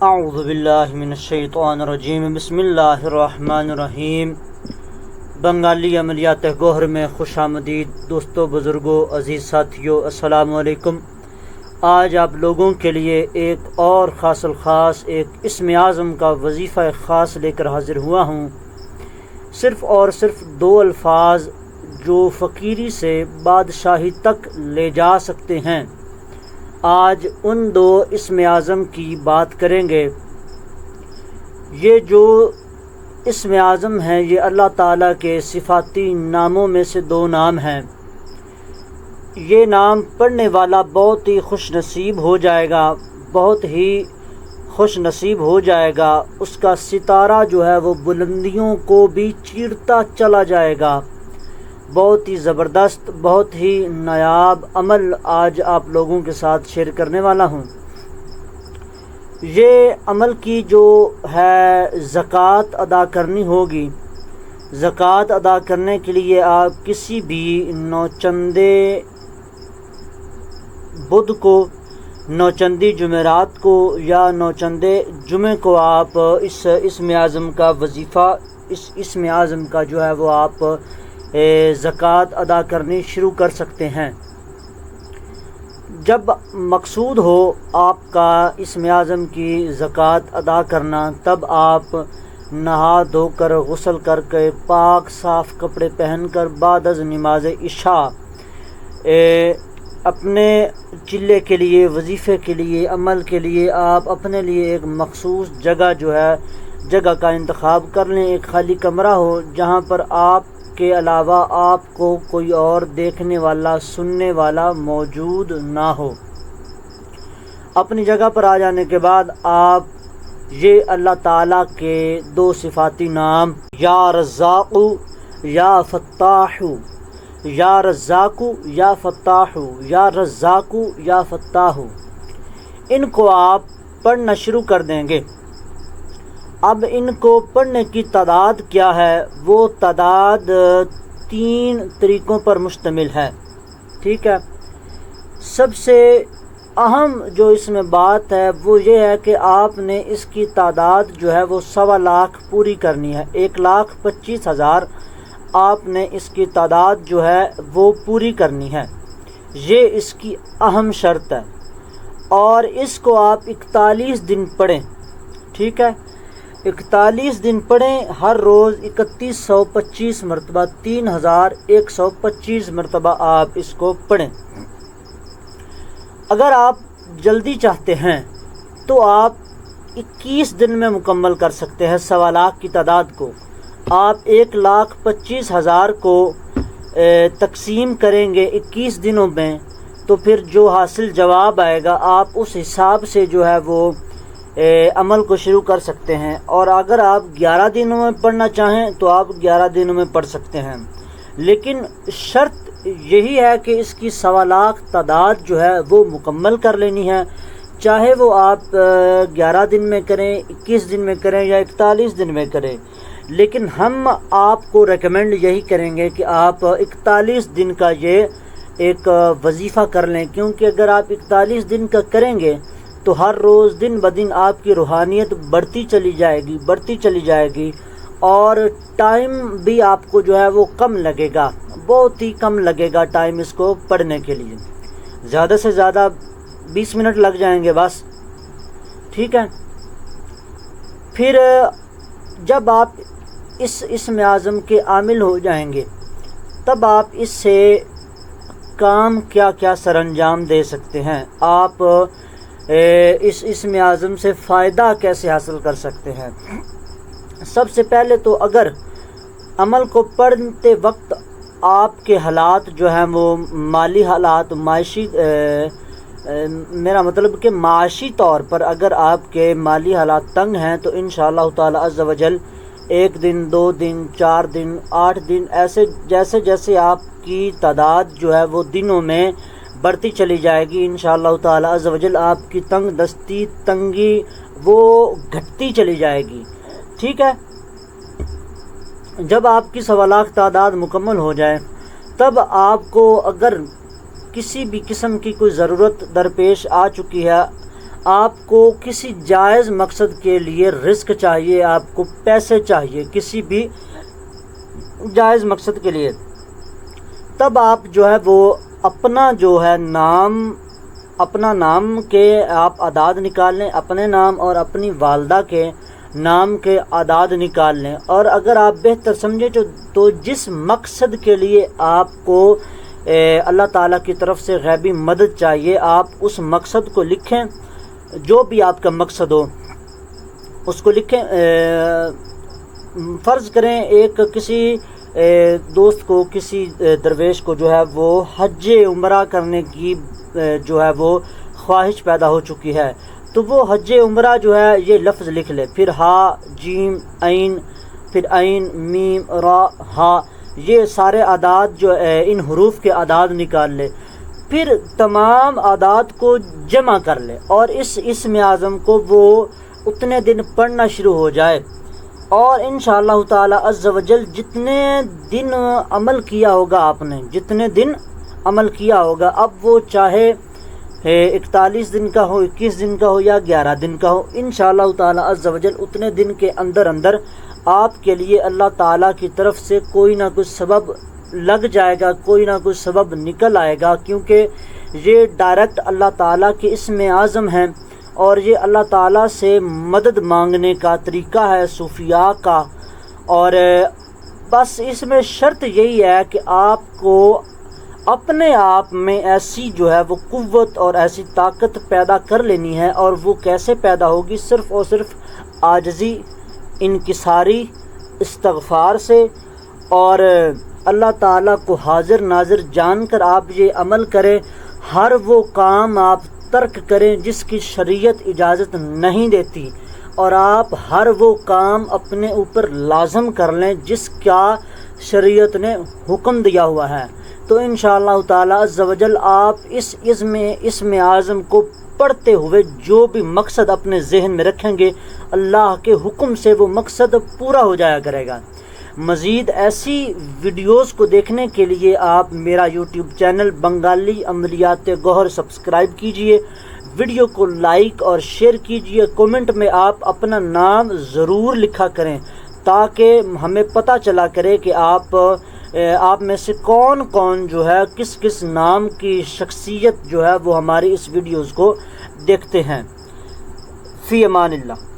اعوذ باللہ من الشیطان الرجیم بسم اللہ الرحمن الرحیم۔ بنگالی عملیات گوہر میں خوش آمدید دوستوں، بزرگوں، عزیز ساتھیوں، السلام علیکم۔ آج آپ لوگوں کے لیے ایک اور خاص الخاص ایک اسم اعظم کا وظیفہ خاص لے کر حاضر ہوا ہوں۔ صرف اور صرف 2 الفاظ جو فقیری سے بادشاہی تک لے جا سکتے ہیں۔ آج ان 2 اسم اعظم کی بات کریں گے۔ یہ جو اسم اعظم ہیں یہ اللہ تعالیٰ کے صفاتی ناموں میں سے 2 نام ہیں۔ یہ نام پڑھنے والا بہت ہی خوش نصیب ہو جائے گا، بہت ہی خوش نصیب ہو جائے گا۔ اس کا ستارہ جو ہے وہ بلندیوں کو بھی چیرتا چلا جائے گا۔ بہت ہی زبردست، بہت ہی نایاب عمل آج آپ لوگوں کے ساتھ شیئر کرنے والا ہوں۔ یہ عمل کی جو ہے زکوٰۃ ادا کرنی ہوگی۔ زکوٰۃ ادا کرنے کے لیے آپ کسی بھی نوچندے بدھ کو، نوچندی جمعرات کو یا نوچندے جمعے کو آپ اس اسم اعظم کا وظیفہ، اس اسم اعظم کا جو ہے وہ آپ زکوٰۃ ادا کرنی شروع کر سکتے ہیں۔ جب مقصود ہو آپ کا اسم اعظم کی زکوٰۃ ادا کرنا، تب آپ نہا دھو کر غسل کر کے پاک صاف کپڑے پہن کر بعد از نماز عشاء اپنے چلے کے لیے، وظیفے کے لیے، عمل کے لیے آپ اپنے لیے ایک مخصوص جگہ جو ہے جگہ کا انتخاب کر لیں۔ ایک خالی کمرہ ہو جہاں پر آپ کے علاوہ آپ کو کوئی اور دیکھنے والا، سننے والا موجود نہ ہو۔ اپنی جگہ پر آ جانے کے بعد آپ یہ اللہ تعالیٰ کے 2 صفاتی نام یا رزاق یا فتاح، یا رزاق یا فتاح، یا رزاق یا فتاح، ان کو آپ پڑھنا شروع کر دیں گے۔ اب ان کو پڑھنے کی تعداد کیا ہے؟ وہ تعداد 3 طریقوں پر مشتمل ہے، ٹھیک ہے۔ سب سے اہم جو اس میں بات ہے وہ یہ ہے کہ آپ نے اس کی تعداد جو ہے وہ 1.25 لاکھ پوری کرنی ہے۔ 1,25,000 آپ نے اس کی تعداد جو ہے وہ پوری کرنی ہے۔ یہ اس کی اہم شرط ہے، اور اس کو آپ 41 دن پڑھیں، ٹھیک ہے۔ 41 دن پڑھیں، ہر روز 3125 مرتبہ، 3125 مرتبہ آپ اس کو پڑھیں۔ اگر آپ جلدی چاہتے ہیں تو آپ 21 دن میں مکمل کر سکتے ہیں 1.25 لاکھ کی تعداد کو۔ آپ 1,25,000 کو تقسیم کریں گے 21 دنوں میں، تو پھر جو حاصل جواب آئے گا آپ اس حساب سے جو ہے وہ عمل کو شروع کر سکتے ہیں۔ اور اگر آپ 11 دنوں میں پڑھنا چاہیں تو آپ 11 دنوں میں پڑھ سکتے ہیں، لیکن شرط یہی ہے کہ اس کی 1.25 لاکھ تعداد جو ہے وہ مکمل کر لینی ہے، چاہے وہ آپ 11 دن میں کریں، 21 دن میں کریں یا 41 دن میں کریں۔ لیکن ہم آپ کو ریکمینڈ یہی کریں گے کہ آپ 41 دن کا یہ ایک وظیفہ کر لیں، کیونکہ اگر آپ 41 دن کا کریں گے تو ہر روز دن بدن آپ کی روحانیت بڑھتی چلی جائے گی، اور ٹائم بھی آپ کو جو ہے وہ کم لگے گا، بہت ہی کم لگے گا ٹائم اس کو پڑھنے کے لیے۔ زیادہ سے زیادہ 20 منٹ لگ جائیں گے بس، ٹھیک ہے۔ پھر جب آپ اس اسم اعظم کے عامل ہو جائیں گے، تب آپ اس سے کام کیا کیا سر انجام دے سکتے ہیں، آپ اس اسم اعظم سے فائدہ کیسے حاصل کر سکتے ہیں۔ سب سے پہلے تو اگر عمل کو پڑھتے وقت آپ کے حالات جو ہیں وہ مالی حالات، معاشی میرا مطلب کہ معاشی طور پر اگر آپ کے مالی حالات تنگ ہیں تو انشاءاللہ تعالی عز و جل 1 دن، 2 دن، 4 دن، 8 دن، ایسے جیسے جیسے آپ کی تعداد جو ہے وہ دنوں میں بڑھتی چلی جائے گی، انشاءاللہ تعالی عز و جل آپ کی تنگ دستی، تنگی وہ گھٹتی چلی جائے گی، ٹھیک ہے۔ جب آپ کی 1.25 لاکھ تعداد مکمل ہو جائے، تب آپ کو اگر کسی بھی قسم کی کوئی ضرورت درپیش آ چکی ہے، آپ کو کسی جائز مقصد کے لیے رزق چاہیے، آپ کو پیسے چاہیے کسی بھی جائز مقصد کے لیے، تب آپ جو ہے وہ اپنا جو ہے اپنا نام کے آپ اعداد نکال لیں، اپنے نام اور اپنی والدہ کے نام کے اعداد نکال لیں، اور اگر آپ بہتر سمجھیں تو جس مقصد کے لیے آپ کو اللہ تعالیٰ کی طرف سے غیبی مدد چاہیے، آپ اس مقصد کو لکھیں، جو بھی آپ کا مقصد ہو اس کو لکھیں۔ فرض کریں ایک کسی دوست کو، کسی درویش کو جو ہے وہ حج عمرہ کرنے کی جو ہے وہ خواہش پیدا ہو چکی ہے، تو وہ حج عمرہ جو ہے یہ لفظ لکھ لے، پھر ہا جیم عین، پھر عین میم را ہا، یہ سارے اعداد جو ان حروف کے اعداد نکال لے، پھر تمام اعداد کو جمع کر لے اور اس اسم اعظم کو وہ اتنے دن پڑھنا شروع ہو جائے، اور انشاءاللہ تعالی عز و جل جتنے دن عمل کیا ہوگا، آپ نے جتنے دن عمل کیا ہوگا، اب وہ چاہے 41 دن کا ہو، 21 دن کا ہو یا 11 دن کا ہو، انشاءاللہ تعالی عز و جل اتنے دن کے اندر آپ کے لیے اللہ تعالیٰ کی طرف سے کوئی نہ کوئی سبب لگ جائے گا، کوئی نہ کوئی سبب نکل آئے گا، کیونکہ یہ ڈائریکٹ اللہ تعالیٰ کے اسم اعظم ہیں، اور یہ اللہ تعالیٰ سے مدد مانگنے کا طریقہ ہے صوفیاء کا، اور بس اس میں شرط یہی ہے کہ آپ کو اپنے آپ میں ایسی جو ہے وہ قوت اور ایسی طاقت پیدا کر لینی ہے، اور وہ کیسے پیدا ہوگی؟ صرف اور صرف عاجزی، انکساری، استغفار سے، اور اللہ تعالیٰ کو حاضر ناظر جان کر آپ یہ عمل کریں، ہر وہ کام آپ ترک کریں جس کی شریعت اجازت نہیں دیتی، اور آپ ہر وہ کام اپنے اوپر لازم کر لیں جس کا شریعت نے حکم دیا ہوا ہے، تو انشاءاللہ تعالی عز و جل آپ اس اسم اعظم کو پڑھتے ہوئے جو بھی مقصد اپنے ذہن میں رکھیں گے، اللہ کے حکم سے وہ مقصد پورا ہو جایا کرے گا۔ مزید ایسی ویڈیوز کو دیکھنے کے لیے آپ میرا یوٹیوب چینل بنگالی عملیات گوہر سبسکرائب کیجئے، ویڈیو کو لائک اور شیئر کیجئے، کومنٹ میں آپ اپنا نام ضرور لکھا کریں تاکہ ہمیں پتہ چلا کرے کہ آپ میں سے کون جو ہے کس کس نام کی شخصیت جو ہے وہ ہماری اس ویڈیوز کو دیکھتے ہیں۔ فی امان اللہ۔